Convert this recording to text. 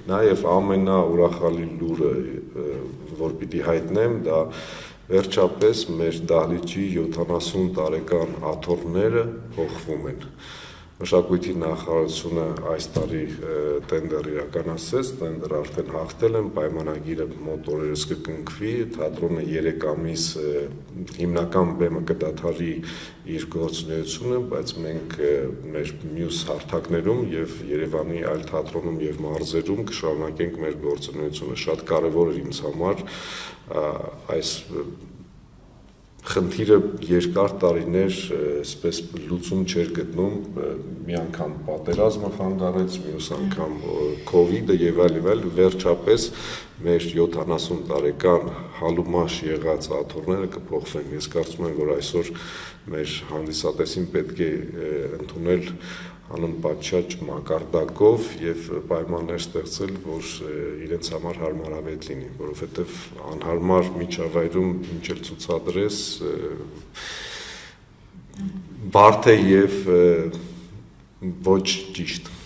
Նաև ամենաուրախալի լուրը, որ պիտի հայտնեմ, դա վերջապես մեր դահլիճի 70 տարեկան աթոռները փոխվում են։ Մշակույթի նախարարությունը այս տարի տենդեր իրականացրեց, տենդերը արդեն հաղթել են, պայմանագիրը մոտ օրերս կկնքվի, թատրոնը 3 ամիս հիմնական բեմը կդադարի իր գործունեությունը, բայց մենք մեր մյուս հարթակներում եւ Երևանի այլ թատրոնում եւ մարզերում կշարունակենք մեր գործունեությունը։ Շատ կարեւոր է ինձ համար այս խնդիրը երկար տարիներ այսպես լուծում չէր գտնում, մի անգամ պատերազմը խանգարեց, մյուս անգամ COVID-ը եւ այլ, վերջապես մեր 70 տարեկան հալումաշ եղած աթոռները կփոխվեն։ Ես կարծում եմ, որ այսօր մեր հանդիսատեսին պետք է ընդունել անընդպատշաճ մակարդակով եւ պայմաններ ստեղծել, որ իրենց համար հարմարավետ լինի, որովհետեւ անհարմար միջավայրում ինչ էլ ցուցադրես բարդ է եւ ոչ ճիշտ։